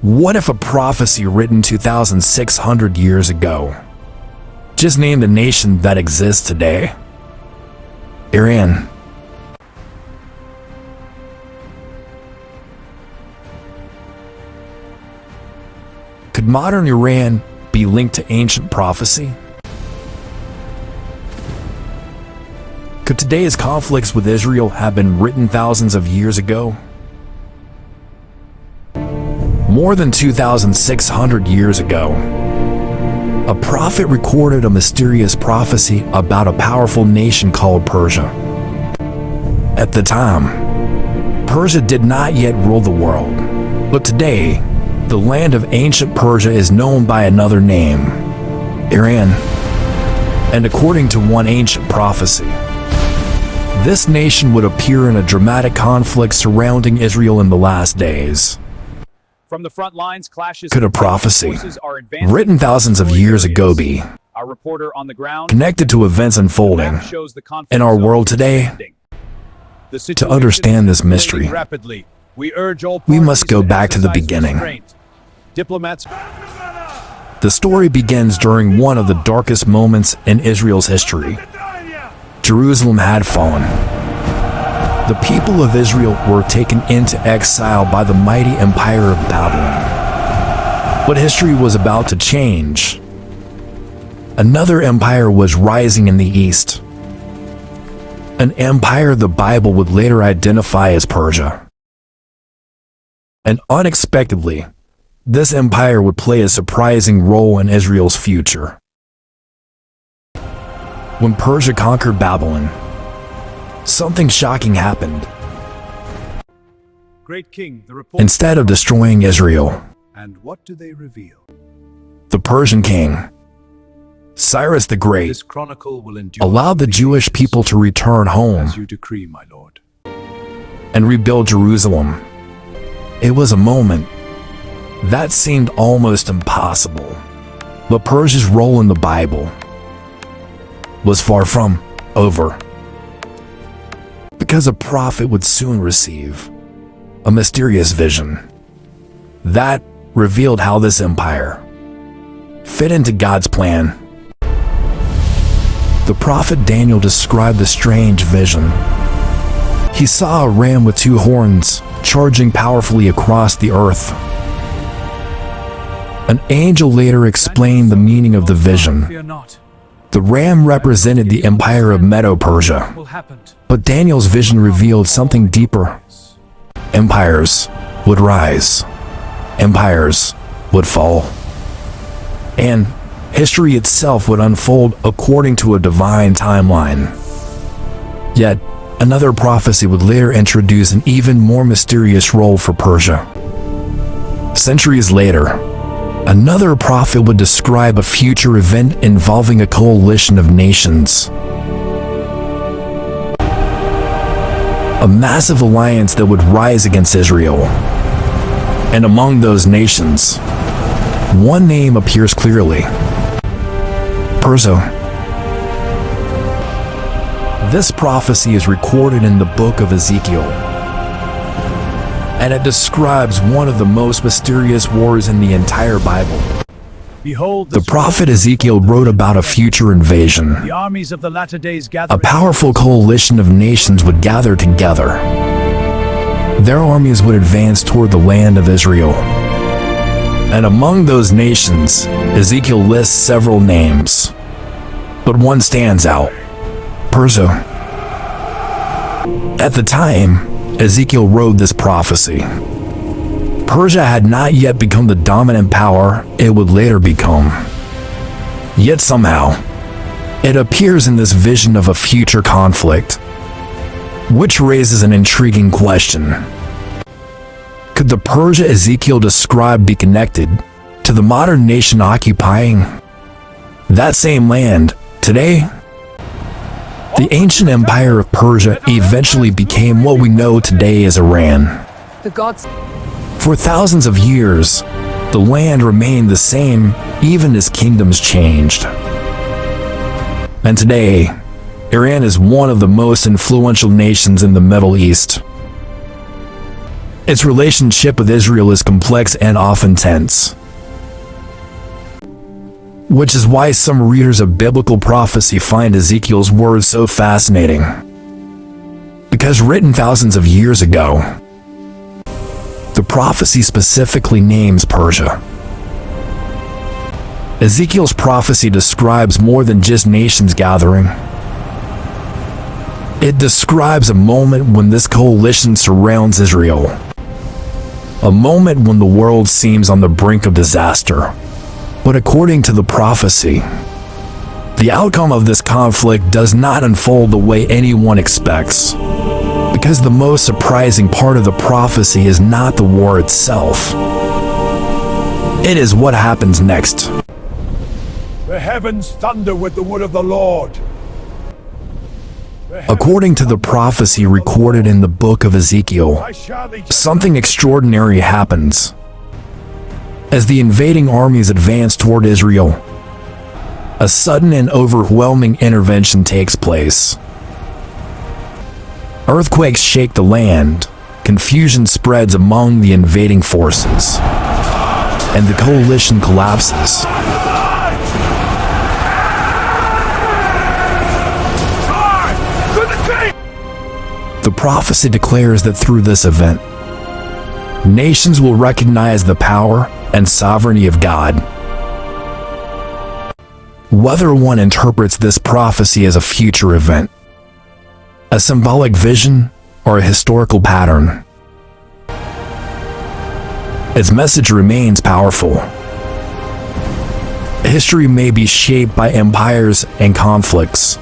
What if a prophecy written 2,600 years ago just named a nation that exists today? Iran. Could modern Iran be linked to ancient prophecy? Could today's conflicts with Israel have been written thousands of years ago? More than 2,600 years ago, a prophet recorded a mysterious prophecy about a powerful nation called Persia. At the time, Persia did not yet rule the world, but today, the land of ancient Persia is known by another name, Iran. And according to one ancient prophecy, this nation would appear in a dramatic conflict surrounding Israel in the last days. From the front lines, clashes. Could a prophecy written thousands of years ago be our reporter on the ground connected to events unfolding in our world today? To understand this mystery, we must go back to the beginning. The story begins during one of the darkest moments in Israel's history. Jerusalem had fallen. The people of Israel were taken into exile by the mighty empire of Babylon. But history was about to change. Another empire was rising in the east. An empire the Bible would later identify as Persia. And unexpectedly, this empire would play a surprising role in Israel's future. When Persia conquered Babylon, something shocking happened. Great King, the report. Instead of destroying Israel, And what do they reveal? the Persian king, Cyrus the Great, This chronicle will endure allowed the Jewish people to return home as you decree, my lord. and rebuild Jerusalem. It was a moment that seemed almost impossible. But Persia's role in the Bible was far from over, because a prophet would soon receive a mysterious vision that revealed how this empire fit into God's plan. The prophet Daniel described a strange vision. He saw a ram with two horns charging powerfully across the earth. An angel later explained the meaning of the vision. Fear not. The ram represented the empire of Medo-Persia, Will happen. but Daniel's vision revealed something deeper. Empires would rise, empires would fall, and history itself would unfold according to a divine timeline. Yet, another prophecy would later introduce an even more mysterious role for Persia. Centuries later, another prophet would describe a future event involving a coalition of nations. A massive alliance that would rise against Israel. And among those nations, one name appears clearly: Persia. This prophecy is recorded in the book of Ezekiel, and it describes one of the most mysterious wars in the entire Bible. Behold, The prophet Ezekiel wrote about a future invasion. the armies of the latter days gather. A powerful coalition of nations would gather together. Their armies would advance toward the land of Israel. And among those nations, Ezekiel lists several names. But one stands out: Persia. At the time Ezekiel wrote this prophecy, Persia had not yet become the dominant power it would later become. Yet somehow, it appears in this vision of a future conflict, which raises an intriguing question. Could the Persia Ezekiel described be connected to the modern nation occupying that same land today? The ancient empire of Persia eventually became what we know today as Iran. The gods. For thousands of years, the land remained the same even as kingdoms changed. And today, Iran is one of the most influential nations in the Middle East. Its relationship with Israel is complex and often tense, which is why some readers of biblical prophecy find Ezekiel's words so fascinating. Because written thousands of years ago, the prophecy specifically names Persia. Ezekiel's prophecy describes more than just nations gathering. It describes a moment when this coalition surrounds Israel. A moment when the world seems on the brink of disaster. But according to the prophecy, the outcome of this conflict does not unfold the way anyone expects. Because the most surprising part of the prophecy is not the war itself. It is what happens next. The heavens thunder with the word of the Lord. According to the prophecy recorded in the book of Ezekiel, something extraordinary happens. As the invading armies advance toward Israel, a sudden and overwhelming intervention takes place. Earthquakes shake the land, confusion spreads among the invading forces, and the coalition collapses. The prophecy declares that through this event, nations will recognize the power and sovereignty of God. Whether one interprets this prophecy as a future event, a symbolic vision, or a historical pattern, its message remains powerful. History may be shaped by empires and conflicts,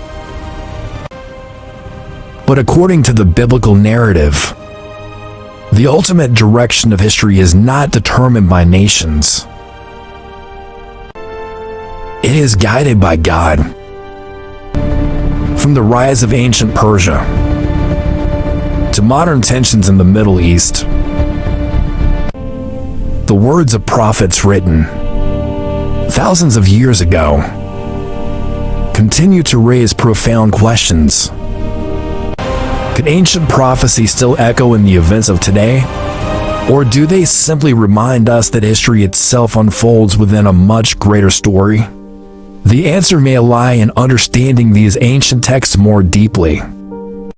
but according to the biblical narrative, the ultimate direction of history is not determined by nations. It is guided by God. From the rise of ancient Persia to modern tensions in the Middle East, the words of prophets written thousands of years ago continue to raise profound questions. Could ancient prophecy still echo in the events of today? Or do they simply remind us that history itself unfolds within a much greater story? The answer may lie in understanding these ancient texts more deeply.